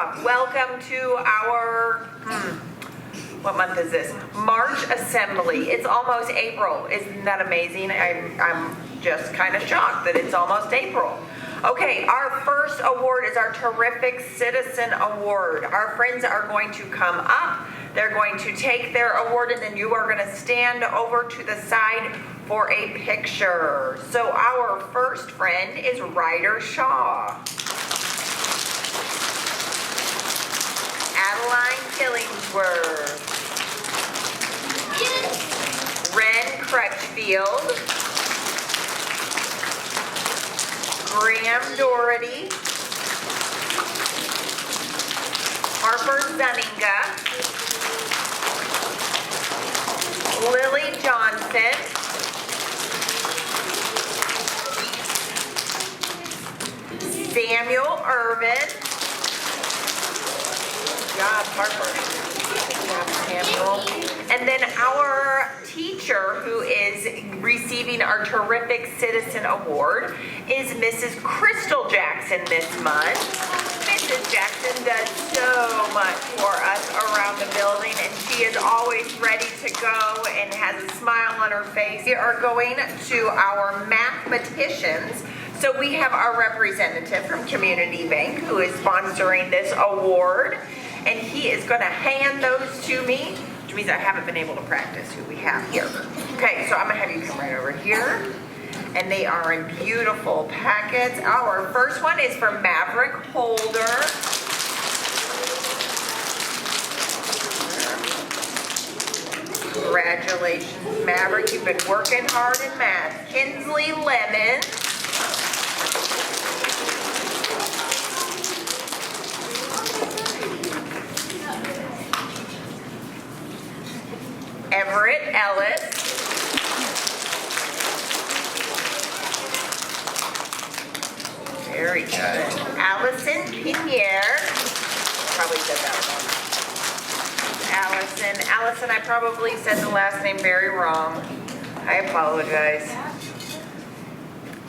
Welcome to our, what month is this? March Assembly. It's almost April. Isn't that amazing? I'm just kind of shocked that it's almost April. Okay, our first award is our Terrific Citizen Award. Our friends are going to come up. They're going to take their award, and then you are going to stand over to the side for a picture. So our first friend is Ryder Shaw. Adeline Killingsworth. Yes. Ren Crutchfield. Graham Doherty. Harper Zunninga. Lily Johnson. Samuel Irvin. Job, Harper. Good job, Samuel. And then our teacher who is receiving our Terrific Citizen Award is Mrs. Crystal Jackson this month. Mrs. Jackson does so much for us around the building, and she is always ready to go and has a smile on her face. We are going to our mathematicians. So we have our representative from Community Bank who is sponsoring this award. And he is going to hand those to me, which means I haven't been able to practice who we have here. Okay, so I'm going to have you come right over here. And they are in beautiful packets. Our first one is for Maverick Holder. Congratulations, Maverick. You've been working hard in math. Kinsley Lemon. Everett Ellis. Very good. Allison Pinier. Probably said that wrong. Allison, I probably said the last name very wrong. I apologize.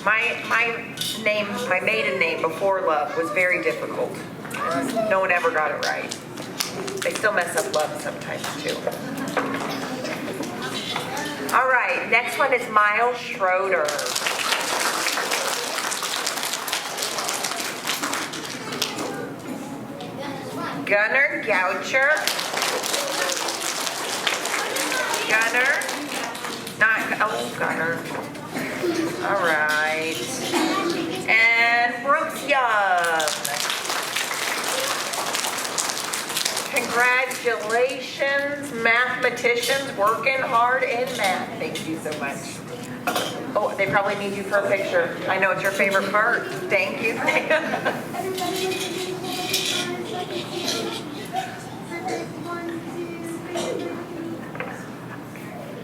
My name, my maiden name before Love was very difficult. No one ever got it right. They still mess up Love sometimes too. All right, next one is Miles Schroeder. Gunnar Goucher. Gunnar. All right. And Brooks Young. Congratulations, mathematicians working hard in math. Thank you so much. Oh, they probably need you for a picture. I know it's your favorite part. Thank you.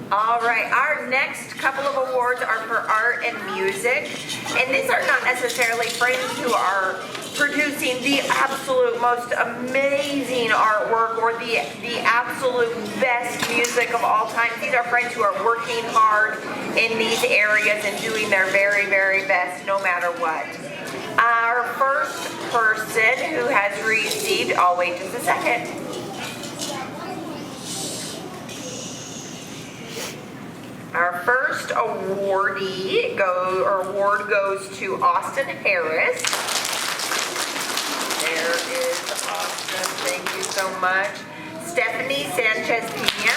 All right, our next couple of awards are for art and music. And these are not necessarily friends who are producing the absolute most amazing artwork or the absolute best music of all time. These are friends who are working hard in these areas and doing their very, very best no matter what. Our first person who has received, I'll wait just a second. Our first award goes to Austin Harris. There is Austin. Thank you so much. Stephanie Sanchez Pena.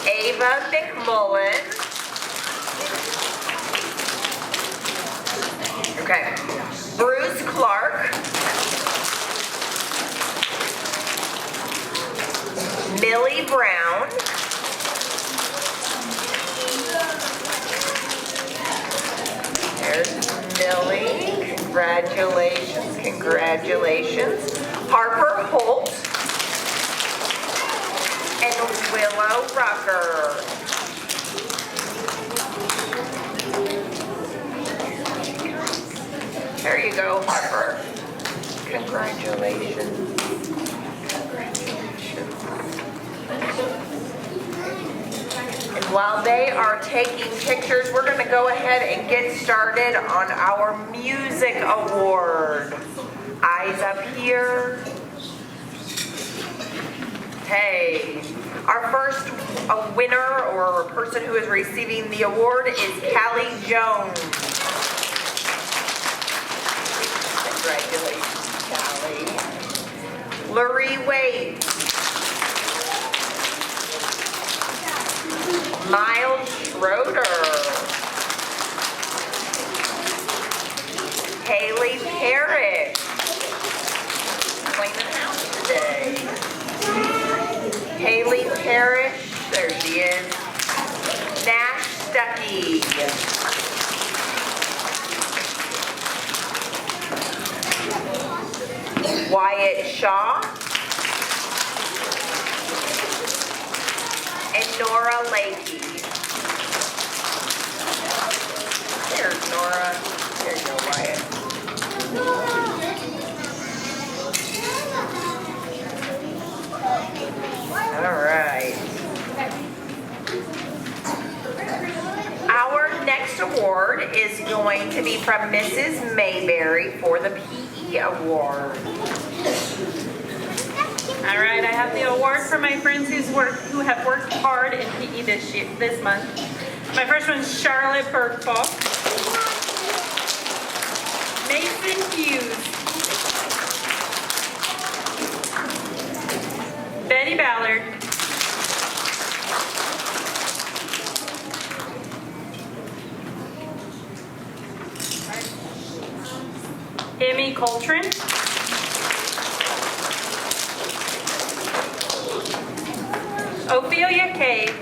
Ava McMullen. Okay. Bruce Clark. Millie Brown. There's Millie. Congratulations. Harper Holt. And Willow Rucker. There you go, Harper. Congratulations. And While they are taking pictures, we're going to go ahead and get started on our music award. Eyes up here. Hey, our first winner or person who is receiving the award is Callie Jones. Congratulations, Callie. Lurie Wade. Miles Schroeder. Haley Parrish. Cleaning the house today. Haley Parrish. There she is. Nash Stuckey. Wyatt Shaw. And Nora Lakey. There's Nora. There you go, Wyatt. All right. Our next award is going to be from Mrs. Mayberry for the PE award. All right, I have the award for my friends who have worked hard in PE this month. My first one's Charlotte Bergfall, Mason Hughes, Betty Ballard, Emmy Coltrane, Ophelia Cave,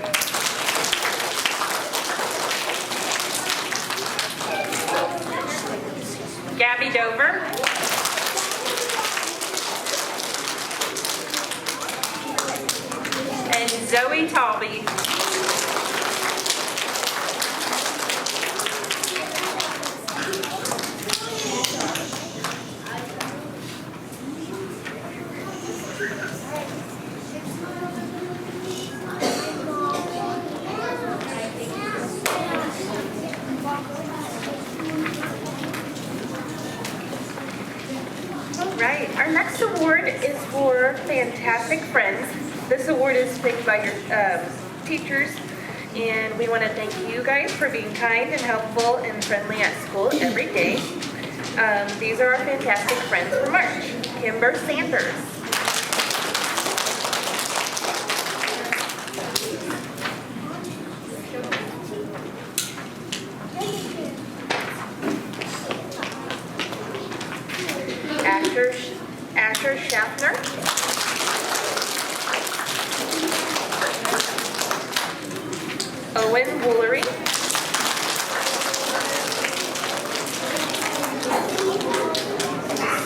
Gabby Dover, and Zoe Talby. Right, our next award is for Fantastic Friends. This award is picked by your teachers, and we want to thank you guys for being kind and helpful and friendly at school every day. These are our Fantastic Friends for March. Kimber Sanders. Asher Schaffner. Owen Woolery.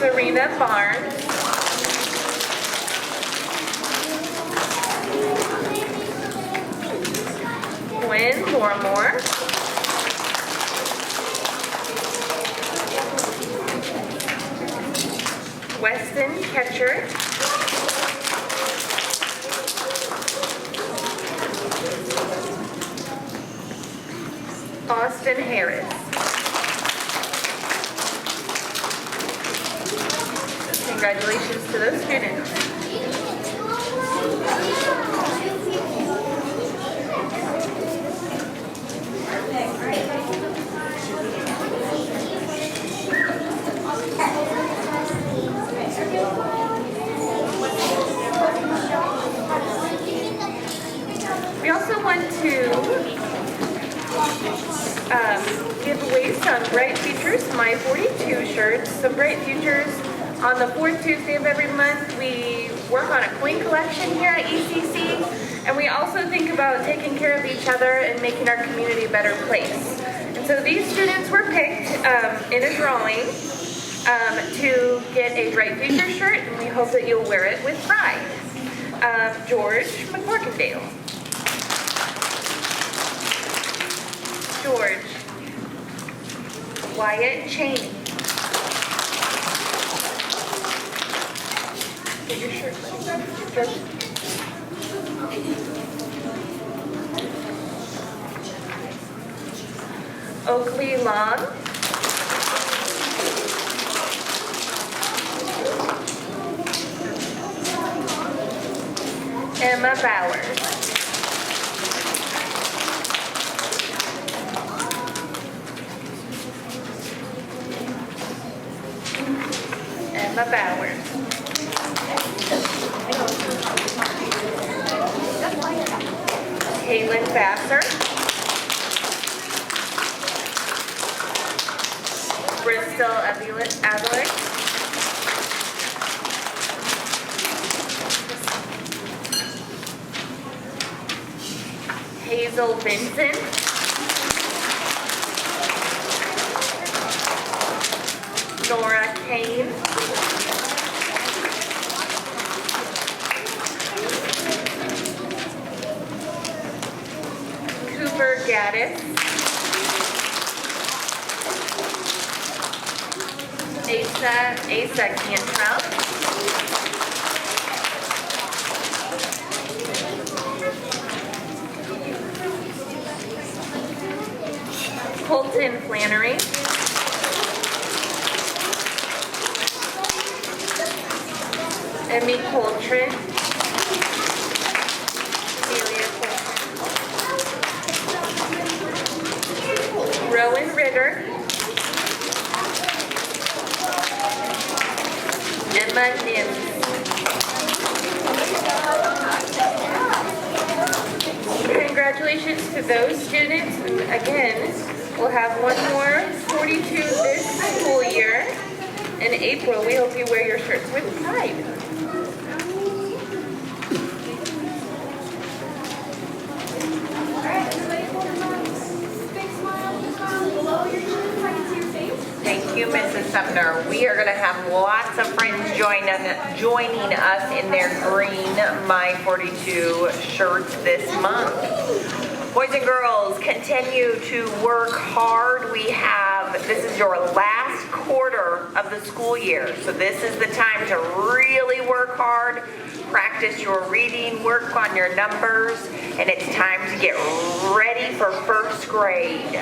Serena Barnes. Gwen Moormore. Weston Ketcher. Austin Harris. Congratulations to those students. We also want to give away some Bright Futures My 42 shirts. Some Bright Futures. On the fourth Tuesday of every month, we work on a coin collection here at ECC, and we also think about taking care of each other and making our community a better place. And so these students were picked in a drawing to get a Bright Future shirt, and we hope that you'll wear it with pride. George McCorkindale. George. Wyatt Cheney. Get your shirt, buddy. Oakley Long. Emma Bowers. Emma Bowers. Kaylin Vassar. Bristol Avila. Hazel Vincent. Nora Kane. Cooper Gaddis. Asa Cantrell. Colton Flannery. Emmy Coltrane. Celia Coltrane. Rowan Ritter. Emma Nims. Congratulations to those students. And again, we'll have one more 42 this school year. In April, we hope you wear your shirts with pride. Thank you, Mrs. Sumner. We are going to have lots of friends joining us in their green My 42 shirts this month. Boys and girls, continue to work hard. This is your last quarter of the school year, so this is the time to really work hard, practice your reading, work on your numbers, and it's time to get ready for first grade.